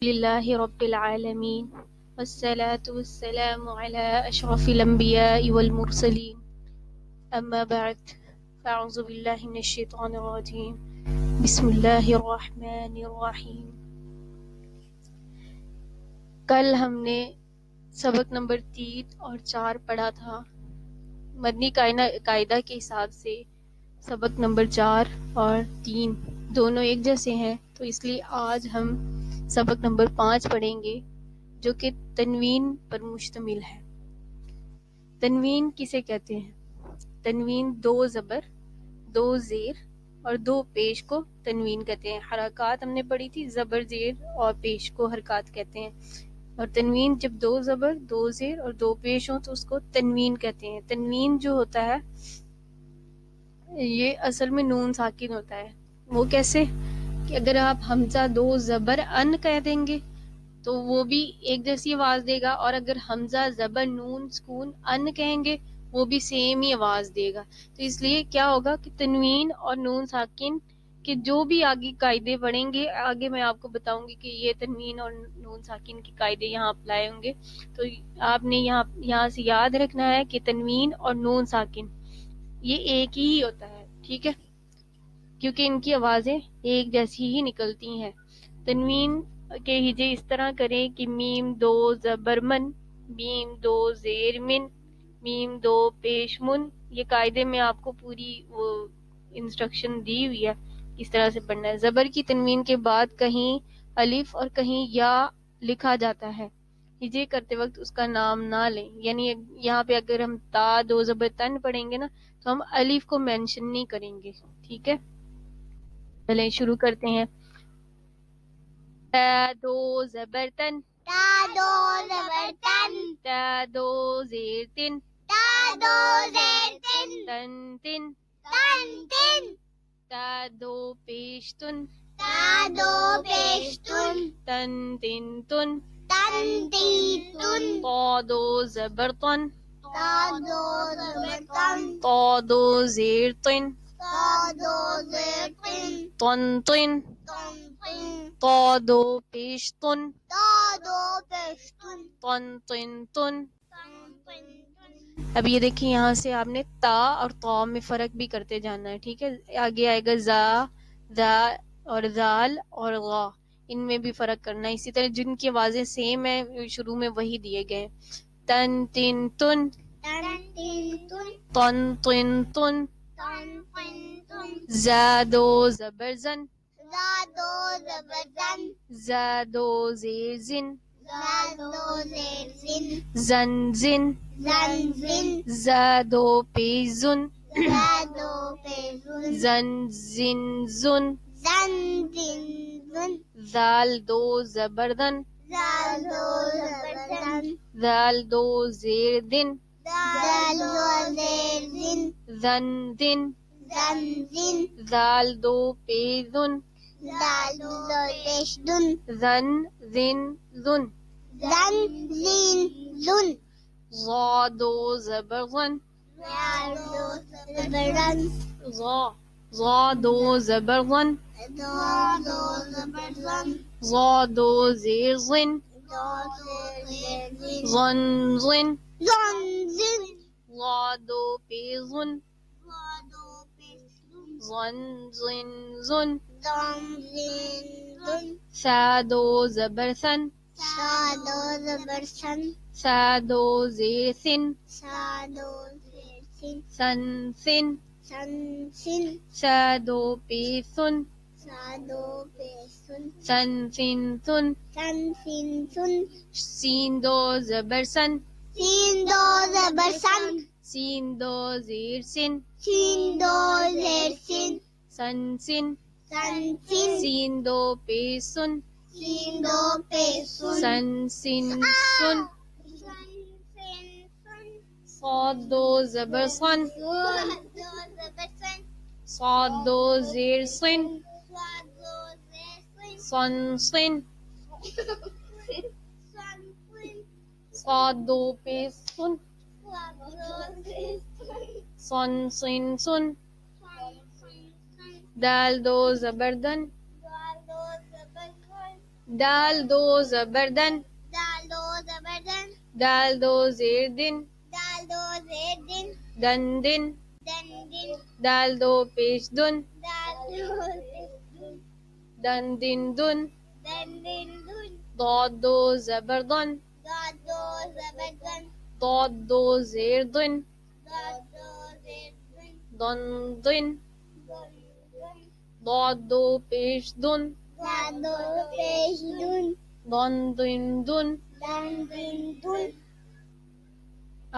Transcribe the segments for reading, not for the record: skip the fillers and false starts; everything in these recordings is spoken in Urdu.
لله رب العالمين والصلاة والسلام على أشرف الأنبياء والمرسلين أما بعد فأعوذ بالله من الشيطان الرجيم بسم الله الرحمن الرحیم۔ کل ہم نے سبق نمبر 3 اور 4 پڑھا تھا۔ مدنی قاعدہ کے حساب سے سبق نمبر 4 اور 3 دونوں ایک جیسے ہیں، تو اس لیے آج ہم سبق نمبر 5 پڑھیں گے جو کہ تنوین پر مشتمل ہے۔ تنوین کسے کہتے ہیں؟ تنوین 2 زبر، 2 زیر اور 2 پیش کو تنوین کہتے ہیں۔ حرکات ہم نے پڑھی تھی، زبر، زیر اور پیش کو حرکات کہتے ہیں، اور تنوین جب 2 زبر، 2 زیر اور 2 پیش ہوں تو اس کو تنوین کہتے ہیں۔ تنوین جو ہوتا ہے یہ اصل میں نون ساکن ہوتا ہے۔ وہ کیسے کہ اگر آپ حمزہ 2 زبر ان کہہ دیں گے تو وہ بھی ایک جیسی آواز دے گا، اور اگر حمزہ زبر نون سکون ان کہیں گے وہ بھی سیم ہی آواز دے گا۔ تو اس لیے کیا ہوگا کہ تنوین اور نون ساکن کے جو بھی آگے قاعدے پڑھیں گے، آگے میں آپ کو بتاؤں گی کہ یہ تنوین اور نون ساکن کے قاعدے یہاں اپلائی ہوں گے، تو آپ نے یہاں سے یاد رکھنا ہے کہ تنوین اور نون ساکن یہ ایک ہی ہوتا ہے، ٹھیک ہے، کیونکہ ان کی آوازیں ایک جیسی ہی نکلتی ہیں۔ تنوین کے ہجے اس طرح کریں کہ میم 2 زبر من، میم 2 زیر من، میم 2 پیش من۔ یہ قاعدے میں آپ کو پوری وہ انسٹرکشن دی ہوئی ہے اس طرح سے پڑھنا ہے۔ زبر کی تنوین کے بعد کہیں الف اور کہیں یا لکھا جاتا ہے، ہجے کرتے وقت اس کا نام نہ لیں، یعنی یہاں پہ اگر ہم تا 2 زبر تن پڑھیں گے نا تو ہم الف کو مینشن نہیں کریں گے، ٹھیک ہے۔ چلیں شروع کرتے ہیں۔ تا 2 زبر تن، تا 2 زبر تن، تا 2 زیر تن، تا 2 زیر تن، تن تن، تن تن، تا 2 پیش تن، تا 2 پیش تن، تن تن تن، تن تین تن، تا 2 زبر تن، تا 2 زبر تن، تا 2 زیر تن، تا 2 زیر تن، تن تن، تن تن، تا 2 پیش تن، تا 2 پیش تن، تن تن تن۔ تن تن تن۔ اب یہ دیکھیں یہاں سے آپ نے تا اور طا میں فرق بھی کرتے جانا ہے، ٹھیک ہے۔ آگے آئے گا زا، ذا اور ذال اور غا، ان میں بھی فرق کرنا ہے۔ اسی طرح جن کی آوازیں سیم ہیں شروع میں وہی دیے گئے ہیں۔ تن تن تن، تن تین تن، تن تن تن، تن تن تن، زا 2 زبر زن، زا 2 زبر زن، زا 2 زیر زن، زا 2 زیر زن، زن زن، زن زن، زا 2 پیش زن، زا 2 پیش زن، زن زن زن، زن زن زن، زال 2 زبر دن، زال 2 زبر زن، زال 2 زیر دن، زال 2 زیر زن، زن دن، زن زن، زال 2 پیش زن، زال 2 پیش دن، زن زن زن، زن زن زن، ضا 2 زبر زن، زال 2 زبر زن، ضا 2 زبر زن، زا 2 زبر زن، ضا 2 زیر زن، زا 2 زیر زن، زن زن، زن زن، ضا 2 پیش زن، زا 2 پیش دن، زن زن زن، زن زن زن، سا 2 زبر سن، سا 2 زبر سن، سا 2 زیر سن، سا 2 زیر سن، سن سن، سن سن، سا 2 پیش سن، سا 2 پیش سن، سن سن سن، سن سن سن، سین 2 زبر سن، سین 2 زبر سن، سین 2 زیر سن، سین 2 زیر سن، سن سن، سن سن، سین 2 پیش سن، سین 2 پیش سن، سن سن سن، سن سن سن، صاد 2 زبر سن، صاد 2 زبر سن، صاد 2 زیر سن، صاد 2 زیر سن، سن سن، سن سن، صاد 2 پیش سن، صاد 2 زیر سن، سن سن سن، سن سن سن، دال 2 زبر دن، دال 2 زبر دن، دال دو زبر دن دال دو زبر دن دال دو زیر دن دال دو زیر دن دن دن دن دن دال دو پیش دن دال دو پیش دن دن دن دن دن دن دن ضاد دو زبر دن دال دو زبر دن ضاد دو زیر دن دال دو زیر دن دن دن دن دن ضاد دو پیش دن دال دو پیش دن دن دن دن دن دن دن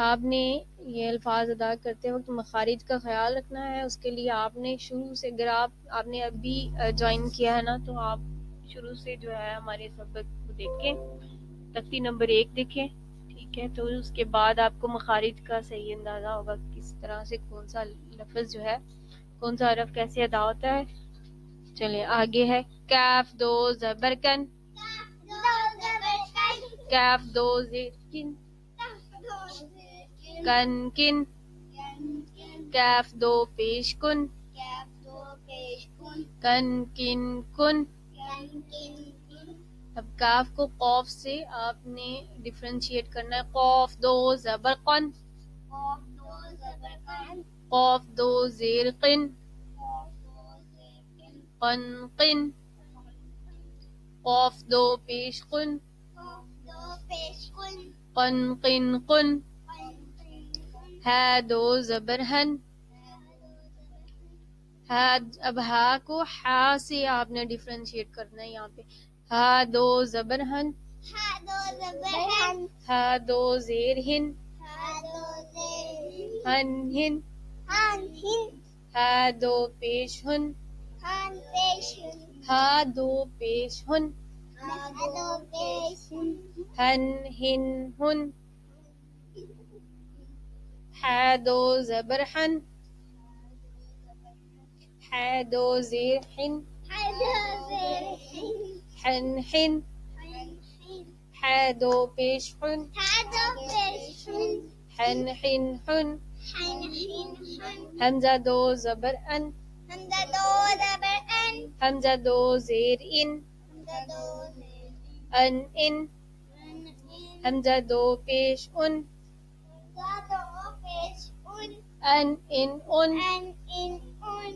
آپ نے یہ الفاظ ادا کرتے وقت مخارج کا خیال رکھنا ہے. اس کے لیے آپ نے شروع سے، اگر آپ نے ابھی جوائن کیا ہے نا، تو آپ شروع سے جو ہے ہمارے سبق کو دیکھیں، تختی نمبر 1 دیکھیں، ٹھیک ہے؟ تو اس کے بعد آپ کو مخارج کا صحیح اندازہ ہوگا کس طرح سے کون سا لفظ جو ہے، کون سا حرف کیسے ادا ہوتا ہے. چلیں آگے ہے کاف دو زبر کن دو زبر کن کاف دو زیر کن دو زیر کن کن کن کاف دو پیش کن کیف دو پیش کن کن کن کن. کن کن کن اب کاف کو قوف سے آپ نے ڈفرینشیٹ کرنا ہے. قوف دو زبر قن قاف دو زبر قن قوف دو زیر قن قاف دو زیر قن قن قن قوف دو پیش قن قاف دو پیش قن قن قن قن. قن قن قن ہا دو زبر ہن ہا. اب ہا کو ہا سے آپ نے ڈفرینشیٹ کرنا ہے یہاں پہ. ہا دو زبر ہن ہا دو زبر ہن ہا دو زیر ہن ہا دو زیر ہن ہن. ہن ہن ہا دو پیش ہن ہن پیش ہن ہا دو پیش ہن ہا دو پیش ہن ہن ہن ہن. ہا دو زبر ہن ہا دو زیر ہن ہا دو زیر ہن ہن ہن. ہن ہن ہا دو پیش ہن ہا دو پیش ہن ہن ہن ہن. ہن ہن ہن حمزہ دو زبر ان حمزہ دو زبر ان حمزہ دو زیر ان حمزہ دو زیر ان ان. ان حمزہ دو پیش ان حمزہ دو پیش ان ان ان ان. ان ان ان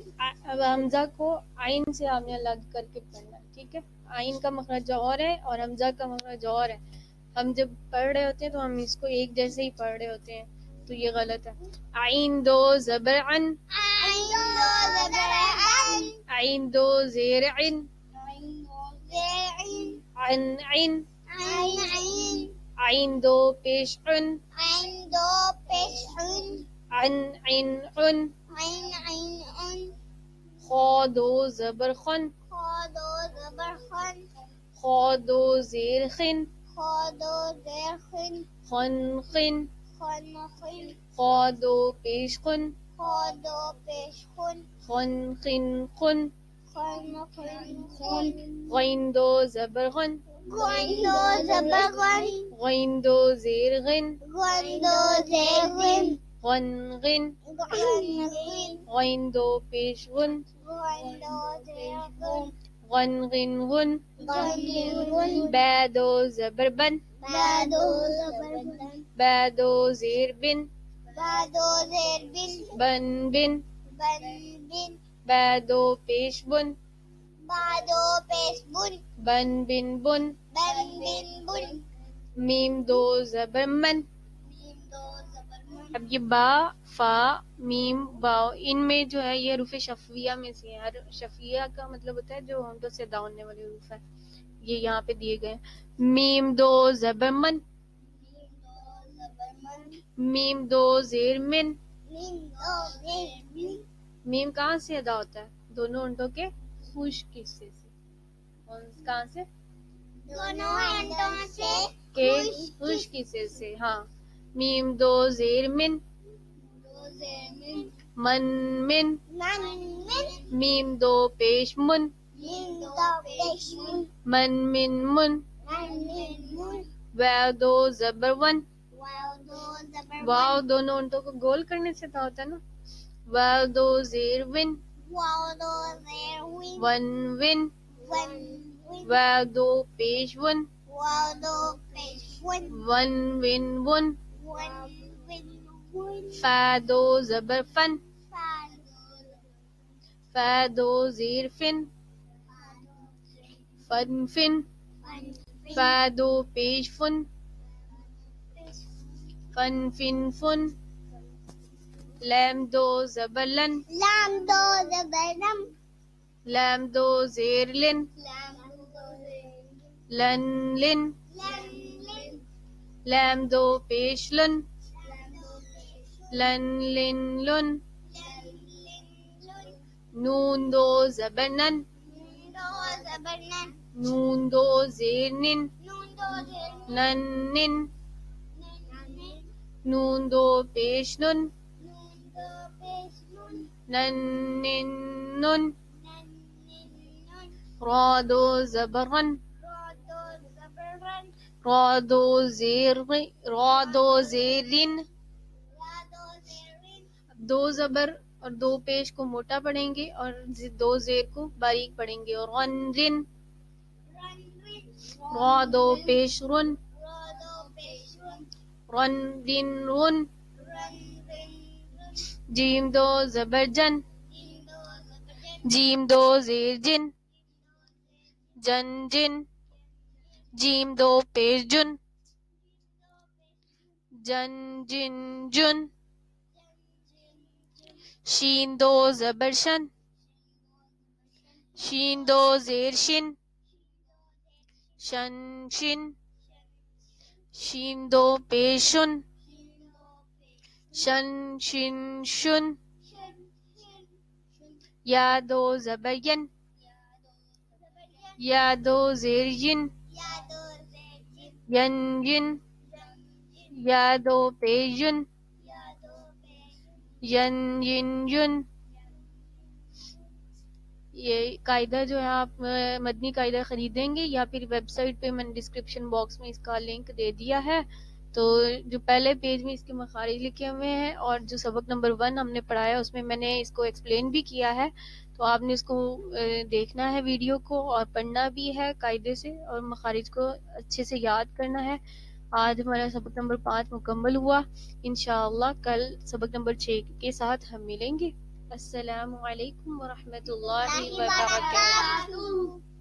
اب حمزہ کو عین سے آپ نے الگ کر کے پڑھنا ہے، ٹھیک ہے؟ عین کا مخرج اور ہے اور حمزہ کا مخرج اور ہے. ہم جب پڑھ رہے ہوتے ہیں تو ہم اس کو ایک جیسے ہی پڑھ رہے ہوتے ہیں، تو یہ غلط ہے. عین دو زبر عن عین دو زبر ان عین دو زیر عن عین دو زیر عن عن. عین عین عین دو پیش عن عین دو پیش عن عن عن عن. عین عین عن خا دو زبر خن خا دو زبر خن خا دو زیر خن خا دو زیر خن خن خن. خن خن خا دو پیش خن خا دو پیش خن خن خن خن. خن خن خن غین دو زبر غن غین دو زبر غن غین دو زیر غن غن دو زیر غن غن غن. غن غن غین دو پیش غن غن دو زیر غن غن غن غن. غن غن با دو زبر بن با دو زبر بن با دو زیر بن با دو زیر بن بن بن. بن بن با دو پیش بن با دو پیش بن بن بن بن. بن بن بن میم دو زبر من. میم دو زبر من اب یہ با فا میم واو، ان میں جو ہے یہ حروف شفویہ میں سے ہے. شفویہ کا مطلب ہوتا ہے جو ہم سے ادا ہونے والے حروف ہیں، یہ یہاں پہ دیے گئے ہیں. میم دو زبر من میم دو زبر من میم دو زیر من. میم دو زیر من میم کہاں سے ادا ہوتا ہے؟ دونوں ہونٹوں کے خشک حصے سے. کہاں سے؟ دونوں ہاتھوں سے کے خشک حصے سے. ہاں. میم دو زیر من دو زیر من من من. من من میم دو پیش من میم دو پیش من من من من. من من من واو دو زبر ون واو دو زبر واو ون دونوں ہونٹوں کو گول کرنے سے ادا ہوتا ہے نا. واو دو زیر ون واو دو زیر ون ون ون. ون ون واو دو پیش ون واو دو پیش ون ون ون ون ون ون ون فا دو زبر فن فا فا دو زیر فن فن فن فا دو پیش فن فن فن فن لام دو زبر لن لام دو زبر لم لام دو زیر لن لام دو لن لن لم لن لام دو پیش لن لام دو پیش لن لن لن لن لن لن نون دو زبر نن نون دو زبر نن نون دو زیر نن نون دو زیر نن نن نن نون دو پیش نن نون دو پیش نون نن نن نن نن نن را دو زبر رن را دو زبر رن را دو زیر را دو زیرن را دو زیرن دو زبر اور دو پیش کو موٹا پڑھیں گے اور دو زیر کو باریک پڑھیں گے. اور رن رن رن رن را دو پیش رن را دو پیش رن رن رن رن رن رن رن جیم دو زبر جن جیم دو زبر جن جیم دو زیر جن جن جن جیم دو پیش جن جن جن جن شین دو زبر شن شین دو زیر شن شن شن شین دو پیش شن شن شن شن یا دو زبر ین یا دو زیر ین یا دو زیر جن ین ین یا دو پیش ین یا دو پیش ین ین ین. یہ قاعدہ جو ہے آپ مدنی قاعدہ خریدیں گے یا پھر ویب سائٹ پہ میں نے ڈسکرپشن باکس میں اس کا لنک دے دیا ہے. تو جو پہلے پیج میں اس کے مخارج لکھے ہوئے ہیں اور جو سبق نمبر 1 ہم نے پڑھایا اس میں میں نے اس کو ایکسپلین بھی کیا ہے. تو آپ نے اس کو دیکھنا ہے ویڈیو کو اور پڑھنا بھی ہے قاعدے سے اور مخارج کو اچھے سے یاد کرنا ہے. آج ہمارا سبق نمبر 5 مکمل ہوا. انشاءاللہ کل سبق نمبر 6 کے ساتھ ہم ملیں گے. السلام علیکم ورحمۃ اللہ وبرکاتہ. وبرکاتہ.